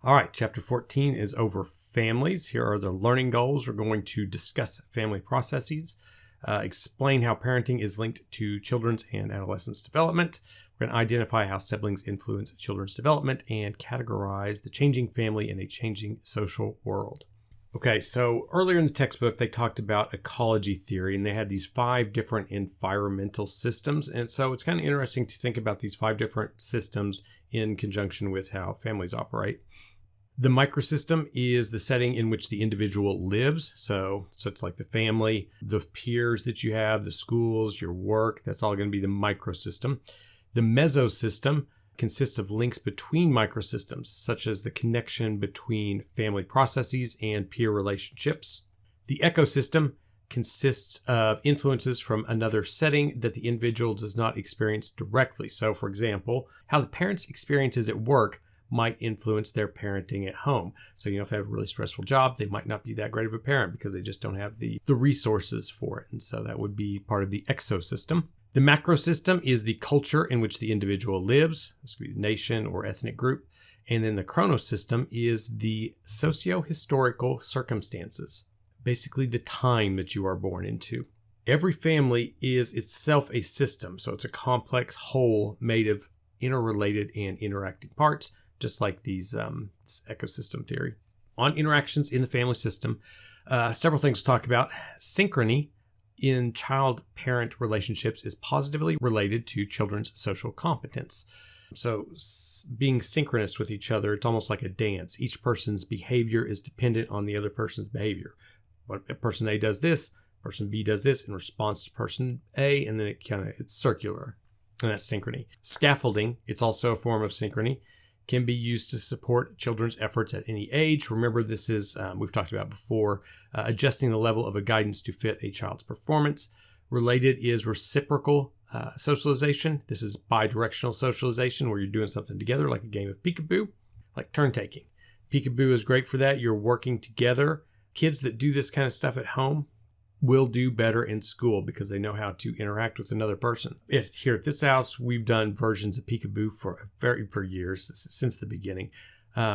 All right, chapter 14 is over families. Here are the learning goals. We're going to discuss family processes, explain how parenting is linked to children's and adolescents' development. We're going to identify how siblings influence children's development and categorize the changing family in a changing social world. Okay, so earlier in the textbook, they talked about ecology theory, and they had these 5 different environmental systems. And so it's kind of interesting to think about these 5 different systems in conjunction with how families operate. The microsystem is the setting in which the individual lives. So it's like the family, the peers that you have, the schools, your work, that's all going to be the microsystem. The mesosystem consists of links between microsystems, such as the connection between family processes and peer relationships. The ecosystem consists of influences from another setting that the individual does not experience directly. So, for example, how the parents' experiences at work might influence their parenting at home. So, if they have a really stressful job, they might not be that great of a parent because they just don't have the resources for it. And so that would be part of the exosystem. The macrosystem is the culture in which the individual lives. This could be the nation or ethnic group. And then the chronosystem is the socio-historical circumstances, basically the time that you are born into. Every family is itself a system. So it's a complex whole made of interrelated and interacting parts, just like these ecosystem theory. On interactions in the family system, several things to talk about. Synchrony in child-parent relationships is positively related to children's social competence. So being synchronous with each other, it's almost like a dance. Each person's behavior is dependent on the other person's behavior. Person A does this, person B does this in response to person A, and then it's circular, and that's synchrony. Scaffolding, it's also a form of synchrony, can be used to support children's efforts at any age. Remember, this is, we've talked about before, adjusting the level of a guidance to fit a child's performance. Related is reciprocal socialization. This is bidirectional socialization where you're doing something together, like a game of peekaboo, like turn taking. Peekaboo is great for that. You're working together. Kids that do this kind of stuff at home will do better in school because they know how to interact with another person. Here at this house, we've done versions of peekaboo for years, since the beginning.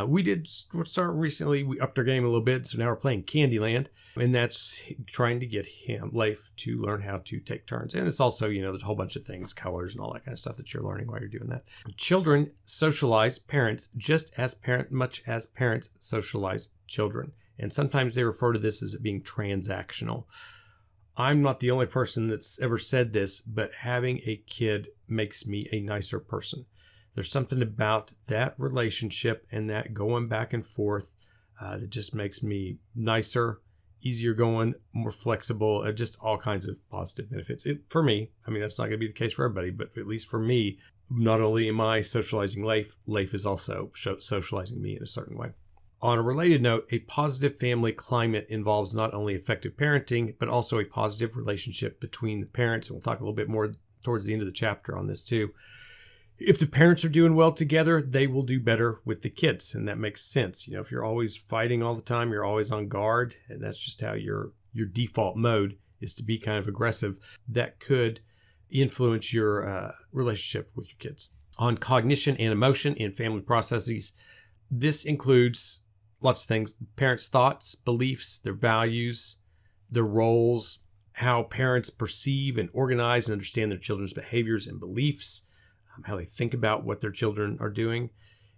We did start recently. We upped our game a little bit, so now we're playing Candyland, and that's trying to get Leif to learn how to take turns. And it's also, there's a whole bunch of things, colors and all that kind of stuff that you're learning while you're doing that. Children socialize parents just as much as parents socialize children. And sometimes they refer to this as it being transactional. I'm not the only person that's ever said this, but having a kid makes me a nicer person. There's something about that relationship and that going back and forth that just makes me nicer, easier going, more flexible, just all kinds of positive benefits. For me, that's not going to be the case for everybody, but at least for me, not only am I socializing Leif is also socializing me in a certain way. On a related note, a positive family climate involves not only effective parenting, but also a positive relationship between the parents. And we'll talk a little bit more towards the end of the chapter on this too. If the parents are doing well together, they will do better with the kids. And that makes sense. If you're always fighting all the time, you're always on guard. And that's just how your default mode is to be kind of aggressive. That could influence your relationship with your kids. On cognition and emotion in family processes, this includes lots of things: parents' thoughts, beliefs, their values, their roles, how parents perceive and organize and understand their children's behaviors and beliefs, how they think about what their children are doing.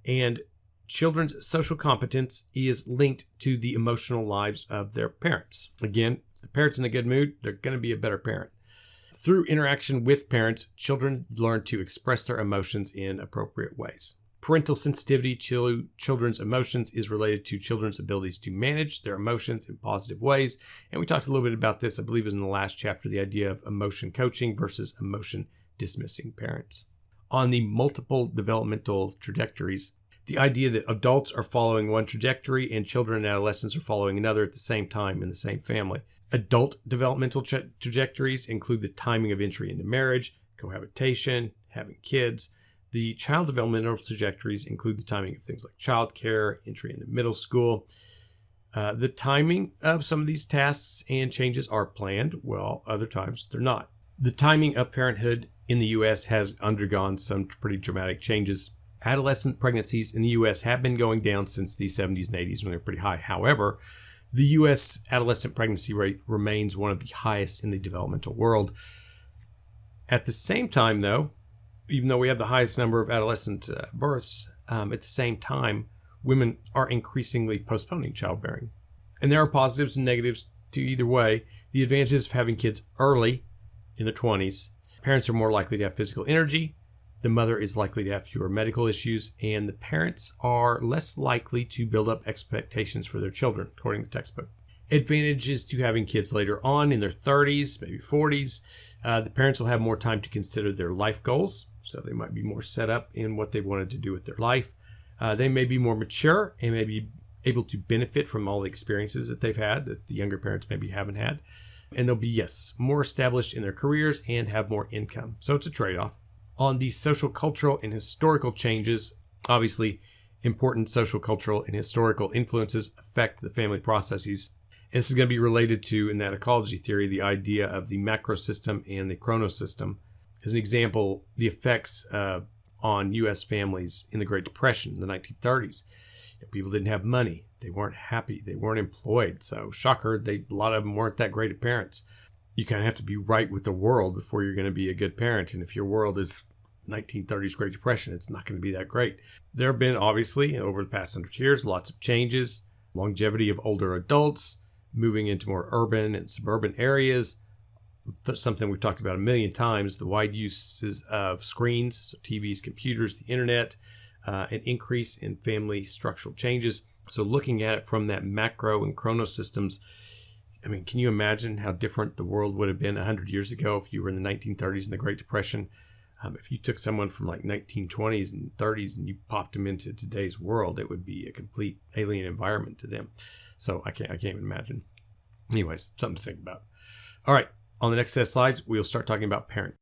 And children's social competence is linked to the emotional lives of their parents. Again, if the parent's in a good mood, they're going to be a better parent. Through interaction with parents, children learn to express their emotions in appropriate ways. Parental sensitivity to children's emotions is related to children's abilities to manage their emotions in positive ways. And we talked a little bit about this, I believe it was in the last chapter, the idea of emotion coaching versus emotion dismissing parents. On the multiple developmental trajectories, the idea that adults are following one trajectory and children and adolescents are following another at the same time in the same family. Adult developmental trajectories include the timing of entry into marriage, cohabitation, having kids. The child developmental trajectories include the timing of things like childcare, entry into middle school. The timing of some of these tasks and changes are planned, while other times they're not. The timing of parenthood in the U.S. has undergone some pretty dramatic changes Adolescent pregnancies in the U.S. have been going down since the 70s and 80s when they were pretty high. However, the U.S. adolescent pregnancy rate remains one of the highest in the developmental world. At the same time, though, even though we have the highest number of adolescent births, at the same time, women are increasingly postponing childbearing. And there are positives and negatives to either way. The advantages of having kids early in the 20s, parents are more likely to have physical energy, the mother is likely to have fewer medical issues, and the parents are less likely to build up expectations for their children, according to the textbook. Advantages to having kids later on in their 30s, maybe 40s. The parents will have more time to consider their life goals, so they might be more set up in what they wanted to do with their life. They may be more mature and may be able to benefit from all the experiences that they've had that the younger parents maybe haven't had. And they'll be, yes, more established in their careers and have more income. So it's a trade-off. On the social, cultural, and historical changes, obviously, important social, cultural, and historical influences affect the family processes. And this is going to be related to, in that ecology theory, the idea of the macro system and the chronosystem. As an example, the effects on U.S. families in the Great Depression in the 1930s. People didn't have money. They weren't happy. They weren't employed. So, shocker, a lot of them weren't that great of parents. You kind of have to be right with the world before you're going to be a good parent. And if your world is 1930s Great Depression, it's not going to be that great. There have been, obviously, over the past 100 years, lots of changes. Longevity of older adults, moving into more urban and suburban areas. Something we've talked about a million times, the wide uses of screens, so TVs, computers, the internet, an increase in family structural changes. So looking at it from that macro and chronosystems, I mean, can you imagine how different the world would have been 100 years ago if you were in the 1930s and the Great Depression? If you took someone from like 1920s and 30s and you popped them into today's world, it would be a complete alien environment to them. So I can't even imagine. Anyways, something to think about. All right, on the next set of slides, we'll start talking about parenting.